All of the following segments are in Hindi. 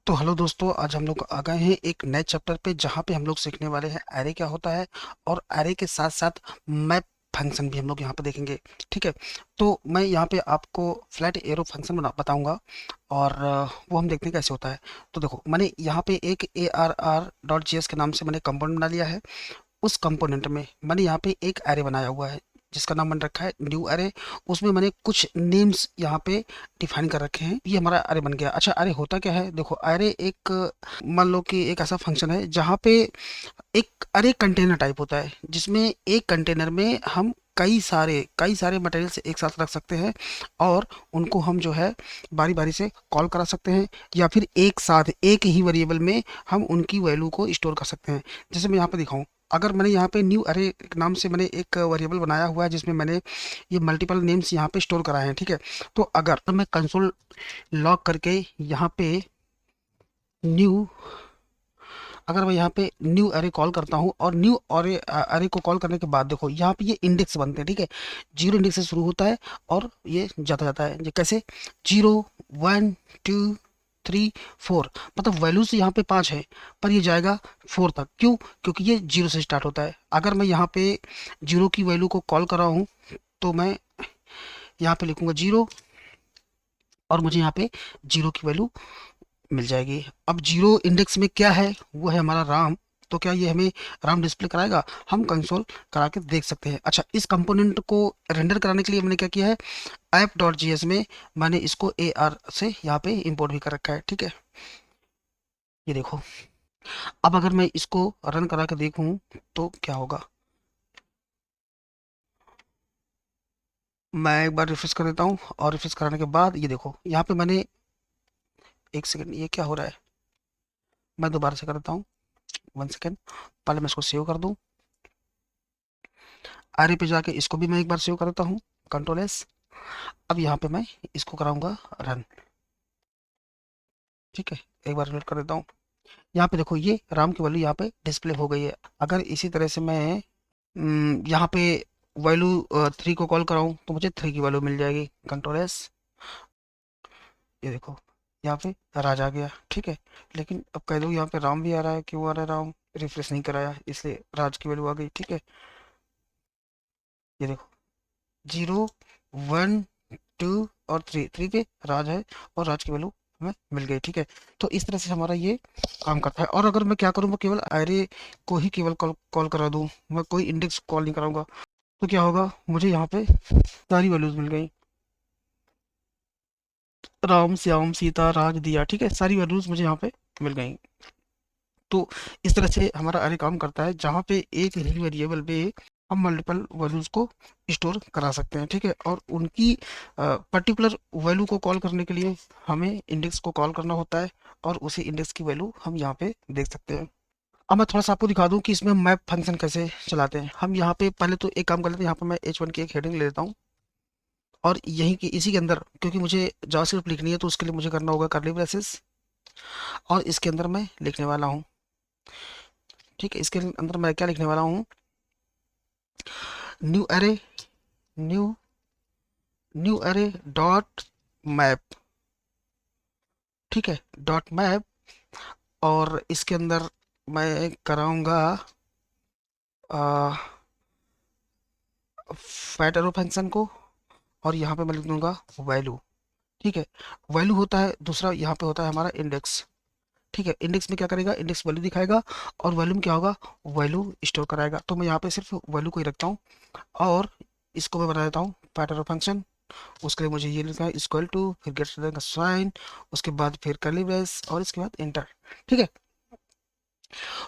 तो हेलो दोस्तों, आज हम लोग आ गए हैं एक नए चैप्टर पे जहाँ पे हम लोग सीखने वाले हैं एरे क्या होता है। और एरे के साथ साथ मैप फंक्शन भी हम लोग यहाँ पे देखेंगे। ठीक है। तो मैं यहाँ पे आपको फ्लैट एरो फंक्शन बताऊंगा। और वो हम देखते हैं कैसे होता है। तो देखो, मैंने यहाँ पे एक ARR.js के नाम से मैंने कंपोनेंट बना लिया है। उस कंपोनेंट में मैंने यहाँ पे एक एरे बनाया हुआ है जिसका नाम मैंने रखा है न्यू एरे। उसमें मैंने कुछ नेम्स यहाँ पे डिफाइन कर रखे हैं। ये हमारा एरे बन गया। अच्छा, एरे होता क्या है? देखो, एरे एक मान लो कि एक ऐसा फंक्शन है जहाँ पे एक अरे कंटेनर टाइप होता है जिसमें एक कंटेनर में हम कई सारे मटेरियल्स एक साथ रख सकते हैं। और उनको हम जो है बारी बारी से कॉल करा सकते हैं, या फिर एक साथ एक ही वेरिएबल में हम उनकी वैल्यू को स्टोर कर सकते हैं। जैसे मैं यहाँ पे दिखाऊं, अगर मैंने यहाँ पे न्यू अरे नाम से मैंने एक वेरिएबल बनाया हुआ है जिसमें मैंने ये मल्टीपल नेम्स यहाँ पे स्टोर कराए हैं। ठीक है। तो अगर तो मैं कंसोल लॉग करके यहाँ पे न्यू अगर मैं यहाँ पे न्यू अरे कॉल करता हूँ और न्यू अरे अरे को कॉल करने के बाद देखो यहाँ पे ये इंडेक्स बनते हैं। ठीक है। जीरो इंडेक्स से शुरू होता है और ये जाता जाता है। ये कैसे? Zero, one, two, three, four, मतलब वैल्यूज यहाँ पे पाँच है पर ये जाएगा फोर तक। क्यों? क्योंकि ये जीरो से स्टार्ट होता है। अगर मैं यहाँ पे जीरो की वैल्यू को कॉल कर रहा हूँ तो मैं यहाँ पे लिखूंगा जीरो, और मुझे यहाँ पे जीरो की वैल्यू मिल जाएगी। अब जीरो इंडेक्स में क्या है? वो है हमारा राम। तो क्या ये हमें राम डिस्प्ले कराएगा? हम कंसोल करा के देख सकते हैं। अच्छा, इस कंपोनेंट को रेंडर कराने के लिए मैंने क्या किया है, app.js में मैंने इसको AR से यहाँ पे इंपोर्ट भी कर रखा है। ठीक है। ये देखो, अब अगर मैं इसको रन करा के देखूं तो क्या होगा। मैं एक बार रिफ्रेश कर देता हूँ, और रिफ्रेश कराने के बाद ये देखो यहाँ पे मैंने, एक सेकंड, ये क्या हो रहा है? मैं दोबारा से कर देता हूँ। वन सेकेंड, पहले मैं इसको सेव कर दूं। आरे पे जाके इसको भी मैं एक बार सेव कर देता हूँ, कंट्रोल S। अब यहाँ पे मैं इसको कराऊंगा रन। ठीक है। एक बार रिलोड कर देता हूँ। यहाँ पे देखो, ये राम की वैल्यू यहाँ पे डिस्प्ले हो गई है। अगर इसी तरह से मैं यहाँ पे वैल्यू थ्री को कॉल कराऊँ तो मुझे थ्री की वैल्यू मिल जाएगी। Control S। ये देखो, यहाँ पे राज आ गया। ठीक है। लेकिन अब कह दो यहाँ पे राम भी आ रहा है, क्यों आ रहा है राम? रिफ्रेश नहीं कराया इसलिए राज की वैल्यू आ गई। ठीक है। ये देखो, जीरो, वन, टू और थ्री, थ्री पे राज है और राज की वैल्यू हमें मिल गई। ठीक है। तो इस तरह से हमारा ये काम करता है। और अगर मैं क्या करूँ, मैं केवल एरे को ही केवल कॉल करा दूँ, मैं कोई इंडेक्स कॉल नहीं कराऊंगा, तो क्या होगा, मुझे यहाँ पे सारी वैल्यूज मिल गई। राम, श्याम, सीता, राज, दिया। ठीक है, सारी वैल्यूज मुझे यहाँ पे मिल गई। तो इस तरह से हमारा अरे काम करता है जहाँ पे एक ही वेरिएबल पे हम मल्टीपल वैल्यूज को स्टोर करा सकते हैं। ठीक है। और उनकी पर्टिकुलर वैल्यू को कॉल करने के लिए हमें इंडेक्स को कॉल करना होता है, और उसी इंडेक्स की वैल्यू हम यहाँ पे देख सकते हैं। अब मैं थोड़ा सा आपको दिखा दूं कि इसमें मैप फंक्शन कैसे चलाते हैं। हम यहाँ पे पहले तो एक काम कर लेते हैं, यहाँ पे मैं H1 की एक हेडिंग ले लेता हूँ। और यहीं की इसी के अंदर, क्योंकि मुझे जावास्क्रिप्ट लिखनी है तो उसके लिए मुझे करना होगा कर्ली ब्रेसेस, और इसके अंदर मैं लिखने वाला हूँ। ठीक है। इसके अंदर मैं क्या लिखने वाला हूँ, new array, new new array dot map. ठीक है, डॉट मैप। और इसके अंदर मैं कराऊंगा फैट एरो फंक्शन को, और यहाँ पे मैं लिख दूंगा वैल्यू। ठीक है। वैल्यू होता है दूसरा, यहाँ पे होता है हमारा इंडेक्स। ठीक है। इंडेक्स में क्या करेगा, इंडेक्स वैल्यू दिखाएगा, और वैल्यू में क्या होगा, वैल्यू स्टोर कराएगा। तो मैं यहाँ पे सिर्फ वैल्यू को ही रखता हूँ, और इसको मैं बना देता हूँ फैट एरो फंक्शन। उसके लिए मुझे ये लिखना है इक्वल टू, फिर गेट का साइन, उसके बाद फिर कर्ली ब्रेस, और इसके बाद इंटर। ठीक है।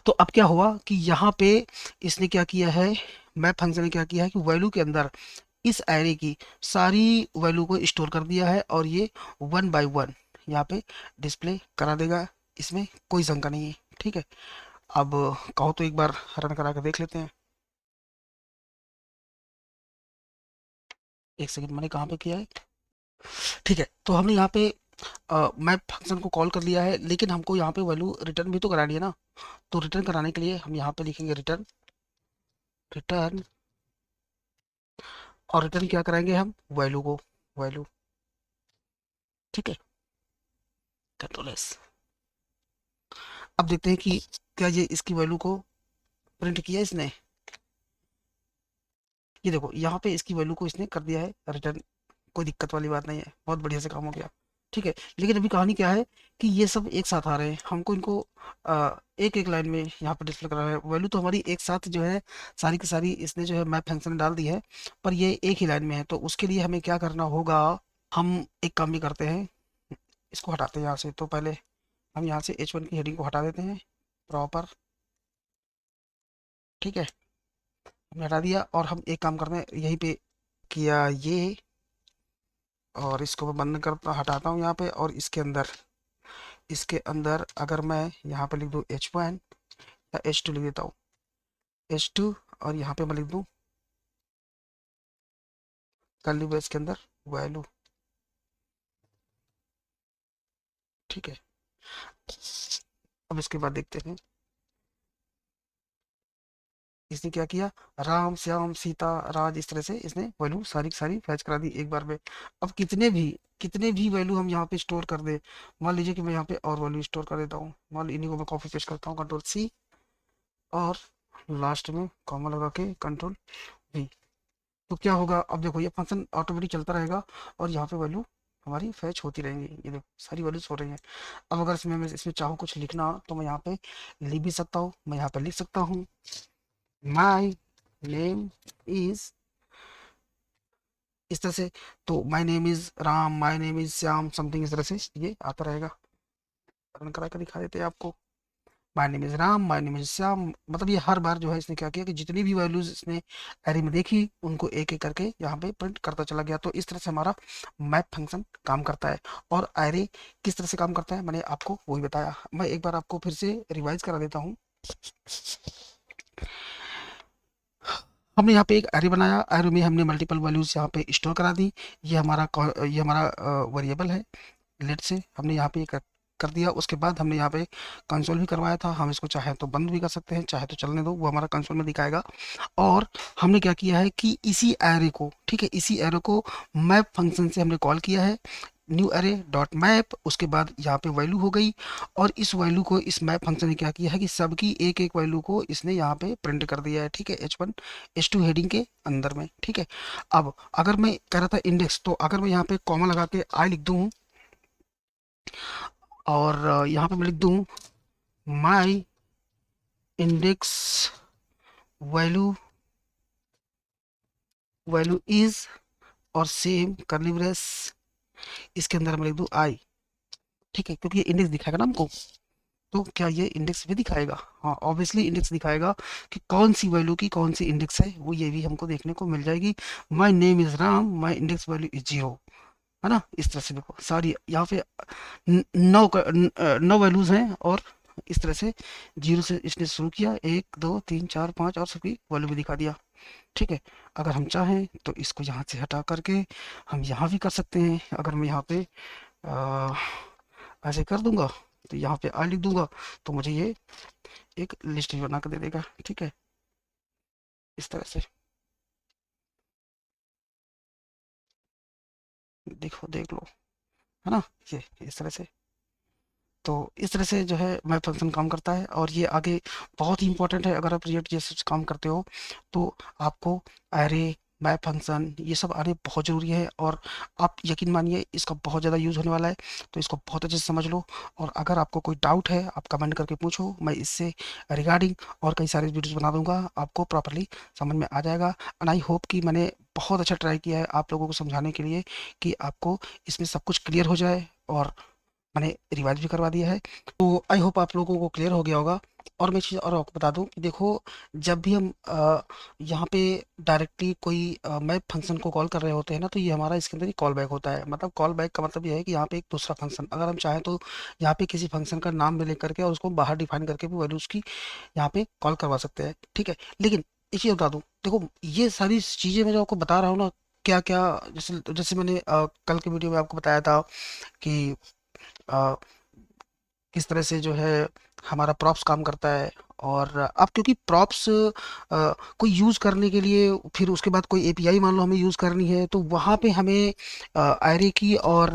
तो अब क्या हुआ कि यहाँ पे इसने क्या किया है, मैप फंक्शन ने क्या किया है कि वैल्यू के अंदर इस एरे की सारी वैल्यू को स्टोर कर दिया है, और ये वन बाय वन यहाँ पे डिस्प्ले करा देगा। इसमें कोई शंका नहीं है। ठीक है। अब कहो तो एक बार रन करा के देख लेते हैं। एक सेकंड, मैंने कहाँ पे किया है? ठीक है। तो हमने यहाँ पे मैप फंक्शन को कॉल कर लिया है, लेकिन हमको यहाँ पे वैल्यू रिटर्न भी तो करानी है ना। तो रिटर्न कराने के लिए हम यहाँ पे लिखेंगे रिटर्न, रिटर्न। और रिटर्न क्या कराएंगे हम, वैल्यू को, वैल्यू। ठीक है। Control S। अब देखते हैं कि क्या ये इसकी वैल्यू को प्रिंट किया इसने। ये देखो यहाँ पे इसकी वैल्यू को इसने कर दिया है रिटर्न, कोई दिक्कत वाली बात नहीं है, बहुत बढ़िया से काम हो गया। ठीक है, लेकिन अभी कहानी क्या है कि ये सब एक साथ आ रहे हैं, हमको इनको एक एक लाइन में यहाँ पे डिस्प्ले करा है। वैल्यू तो हमारी एक साथ जो है सारी की सारी इसने जो है मैप फंक्शन में डाल दी है, पर ये एक ही लाइन में है। तो उसके लिए हमें क्या करना होगा, हम एक काम भी करते हैं, इसको हटाते हैं यहाँ से। तो पहले हम यहाँ से H1 की हेडिंग को हटा देते हैं प्रॉपर। ठीक है, हमने हटा दिया और हम एक काम करते हैं, यहीं पे किया ये, और इसको मैं बंद करता हटाता हूँ यहाँ पे। और इसके अंदर अगर मैं यहाँ पे लिख दूँ H1 या H2 लिख देता हूँ, H2, और यहाँ पे मैं लिख दूँ कर्ली ब्रेस के अंदर वैल्यू। ठीक है, अब इसके बाद देखते हैं इसने क्या किया, राम श्याम सीता राज, इस तरह से इसने वैल्यू सारी की सारी फैच करा दी एक बार में। अब कितने भी वैल्यू हम यहाँ पे स्टोर कर दे, मान लीजिए कि मैं यहाँ पे और वैल्यू स्टोर कर देता हूँ, मान ली इन्हीं को मैं कॉपी पेस्ट करता हूँ, Ctrl+C, और लास्ट में कॉमा लगा के Ctrl+V। तो क्या होगा, अब देखो ये फंक्शन ऑटोमेटिक चलता रहेगा और यहाँ पे वैल्यू हमारी फैच होती रहेंगी। ये देखो सारी वैल्यूज हो रही हैं। अब अगर इसमें चाहूँ कुछ लिखना, तो मैं यहाँ पे लिख भी सकता हूँ। मैं यहाँ पे लिख सकता हूँ माई नेम इज, इस तरह से। तो my name is Ram, my name is Shyam, something इस तरह से ये आता रहेगा। रन करा कर दिखा देते हैं आपको। My name is Ram, my name is Shyam, मतलब ये हर बार जो है इसने क्या किया कि जितनी भी वैल्यूज इसने एरे में देखी उनको एक एक करके यहाँ पे प्रिंट करता चला गया। तो इस तरह से हमारा मैप फंक्शन काम करता है। और एरे किस तरह से काम करता है मैंने आपको वही बताया। मैं एक बार आपको फिर से रिवाइज करा देता हूँ। हमने यहाँ पे एक एरे बनाया, एरे में हमने मल्टीपल वैल्यूज यहाँ पे स्टोर करा दी। ये हमारा वेरिएबल है। लेट से हमने यहाँ पे कर दिया। उसके बाद हमने यहाँ पे कंसोल भी करवाया था, हम इसको चाहे तो बंद भी कर सकते हैं, चाहे तो चलने दो, वो हमारा कंसोल में दिखाएगा। और हमने क्या किया है कि इसी एरे को, ठीक है, इसी एरे को मैप फंक्शन से हमने कॉल किया है, न्यू एरे डॉट मैप। उसके बाद यहाँ पे वैल्यू हो गई, और इस वैल्यू को इस मैप फंक्शन ने क्या किया है कि सबकी एक एक वैल्यू को इसने यहाँ पे प्रिंट कर दिया है। ठीक है, H1 H2 हेडिंग के अंदर में। ठीक है, अब अगर मैं कह रहा था इंडेक्स, तो अगर मैं यहाँ पे कॉमा लगा के आई लिख दूँ, और यहाँ पे मैं लिख दूँ माई इंडेक्स वैल्यू वैल्यू इज, और सेम करली ब्रेस, इसके अंदर मैं लिख दूँ आई। ठीक है, क्योंकि ये इंडेक्स दिखाएगा ना हमको, तो क्या ये इंडेक्स भी दिखाएगा? हाँ, ऑब्वियसली इंडेक्स दिखाएगा कि कौन सी वैल्यू की कौन सी इंडेक्स है, वो ये भी हमको देखने को मिल जाएगी। My name is Ram, my index value is 0, है ना। इस तरह से देखो सारी यहाँ पे 9 वैल्यूज हैं, और इस तरह से 0 से इसने शुरू किया, 1 2 3 4 5, और सबकी वैल्यू भी दिखा दिया। ठीक है, अगर हम चाहें तो इसको यहाँ से हटा करके हम यहाँ भी कर सकते हैं। अगर मैं यहाँ पे अ, ऐसे कर दूंगा, तो यहाँ पे आई लिख दूंगा, तो मुझे ये एक लिस्ट भी बना कर दे देगा। ठीक है, इस तरह से देखो, देख लो, है ना, ये इस तरह से। तो इस तरह से जो है मैप फंक्शन काम करता है, और ये आगे बहुत ही इंपॉर्टेंट है। अगर आप रिएक्ट जैसे काम करते हो, तो आपको एरे, मैप फंक्शन, ये सब आने बहुत ज़रूरी है। और आप यकीन मानिए इसका बहुत ज़्यादा यूज़ होने वाला है, तो इसको बहुत अच्छे से समझ लो। और अगर आपको कोई डाउट है, आप कमेंट करके पूछो, मैं इससे रिगार्डिंग और कई सारे वीडियोस बना दूंगा, आपको प्रॉपरली समझ में आ जाएगा। एंड आई होप कि मैंने बहुत अच्छा ट्राई किया है आप लोगों को समझाने के लिए, कि आपको इसमें सब कुछ क्लियर हो जाए। और मैंने रिवाइज भी करवा दिया है, तो आई होप आप लोगों को क्लियर हो गया होगा। और मैं चीज़ और आपको बता दूं कि देखो, जब भी हम यहाँ पे डायरेक्टली कोई मैप फंक्शन को कॉल कर रहे होते हैं ना, तो ये हमारा इसके अंदर ही कॉल बैक होता है। मतलब कॉल बैक का मतलब ये है कि यहाँ पे एक दूसरा फंक्शन, अगर हम चाहें तो यहाँ पे किसी फंक्शन का नाम भी लिख करके और उसको बाहर डिफाइन करके भी वैल्यूज की यहाँ पे कॉल करवा सकते हैं। ठीक है, लेकिन एक चीज़ बता दूं, देखो ये सारी चीज़ें मैं जो आपको बता रहा हूँ ना, क्या क्या, जैसे जैसे मैंने कल के वीडियो में आपको बताया था कि किस तरह से जो है हमारा प्रॉप्स काम करता है, और अब क्योंकि प्रॉप्स कोई यूज़ करने के लिए फिर उसके बाद कोई एपीआई मान लो हमें यूज़ करनी है तो वहाँ पे हमें एरे की और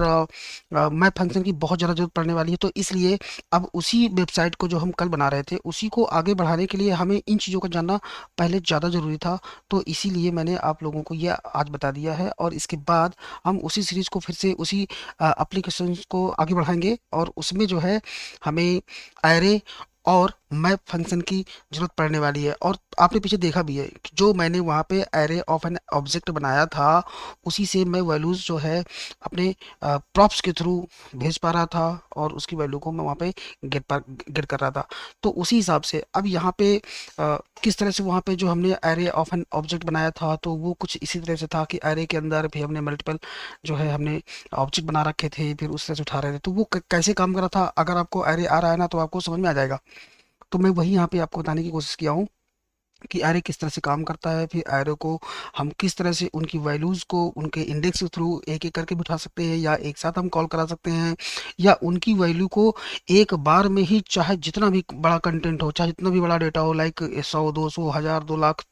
मैप फंक्शन की बहुत ज़्यादा ज़रूरत पड़ने वाली है। तो इसलिए अब उसी वेबसाइट को जो हम कल बना रहे थे उसी को आगे बढ़ाने के लिए हमें इन चीज़ों को जानना पहले ज़्यादा ज़रूरी था। तो इसीलिए मैंने आप लोगों को ये आज बता दिया है और इसके बाद हम उसी सीरीज़ को फिर से उसी एप्लीकेशंस को आगे बढ़ाएंगे और उसमें जो है हमें एरे और मैप फंक्शन की ज़रूरत पड़ने वाली है। और आपने पीछे देखा भी है कि जो मैंने वहाँ पे एरे ऑफ एन ऑब्जेक्ट बनाया था उसी से मैं वैल्यूज़ जो है अपने प्रॉप्स के थ्रू भेज पा रहा था और उसकी वैल्यू को मैं वहाँ पे गेट कर रहा था। तो उसी हिसाब से अब यहाँ पे किस तरह से वहाँ पे जो हमने एरे ऑफ एन ऑब्जेक्ट बनाया था तो वो कुछ इसी तरह से था कि एरे के अंदर भी हमने मल्टीपल जो है हमने ऑब्जेक्ट बना रखे थे फिर उससे उठा रहे थे। तो वो कैसे काम कर रहा था अगर आपको एरे आ रहा है ना तो आपको समझ में आ जाएगा। तो मैं वही यहाँ पे आपको बताने की कोशिश किया हूँ कि एरे किस तरह से काम करता है, फिर एरे को हम किस तरह से उनकी वैल्यूज़ को उनके इंडेक्स के थ्रू एक एक करके बिठा सकते हैं या एक साथ हम कॉल करा सकते हैं या उनकी वैल्यू को एक बार में ही चाहे जितना भी बड़ा कंटेंट हो चाहे जितना भी बड़ा डेटा हो लाइक 100 200 1000 2 लाख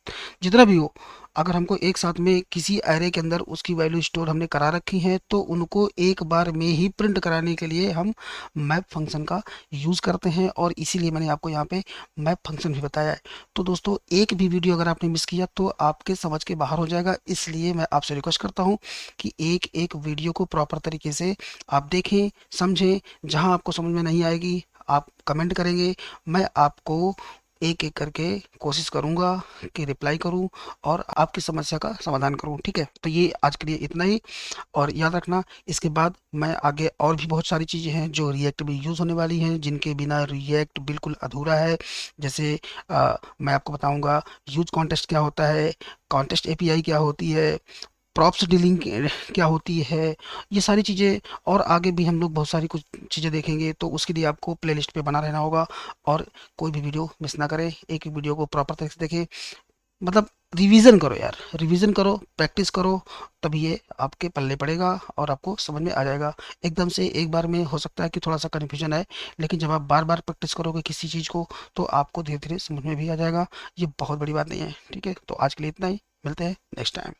जितना भी हो अगर हमको एक साथ में किसी एरे के अंदर उसकी वैल्यू स्टोर हमने करा रखी है तो उनको एक बार में ही प्रिंट कराने के लिए हम मैप फंक्शन का यूज़ करते हैं और इसीलिए मैंने आपको यहाँ पे मैप फंक्शन भी बताया है। तो दोस्तों एक भी वीडियो अगर आपने मिस किया तो आपके समझ के बाहर हो जाएगा, इसलिए मैं आपसे रिक्वेस्ट करता हूँ कि एक एक वीडियो को प्रॉपर तरीके से आप देखें समझें। जहाँ आपको समझ में नहीं आएगी आप कमेंट करेंगे, मैं आपको एक एक करके कोशिश करूंगा कि रिप्लाई करूं और आपकी समस्या का समाधान करूं। ठीक है, तो ये आज के लिए इतना ही। और याद रखना इसके बाद मैं आगे और भी बहुत सारी चीज़ें हैं जो रिएक्ट में यूज़ होने वाली हैं जिनके बिना रिएक्ट बिल्कुल अधूरा है। जैसे मैं आपको बताऊंगा यूज कॉन्टेस्ट क्या होता है, कॉन्टेस्ट एपीआई क्या होती है, प्रॉप्स डीलिंग क्या होती है, ये सारी चीज़ें और आगे भी हम लोग बहुत सारी कुछ चीज़ें देखेंगे। तो उसके लिए आपको प्लेलिस्ट पे बना रहना होगा और कोई भी वीडियो मिस ना करें, एक एक वीडियो को प्रॉपर तरीके से देखें। मतलब रिवीजन करो यार, रिवीजन करो, प्रैक्टिस करो, तभी ये आपके पल्ले पड़ेगा और आपको समझ में आ जाएगा। एकदम से एक बार में हो सकता है कि थोड़ा सा कन्फ्यूजन है लेकिन जब आप बार बार प्रैक्टिस करोगे किसी चीज़ को तो आपको धीरे धीरे समझ में भी आ जाएगा। ये बहुत बड़ी बात नहीं है। ठीक है, तो आज के लिए इतना ही, मिलते हैं नेक्स्ट टाइम।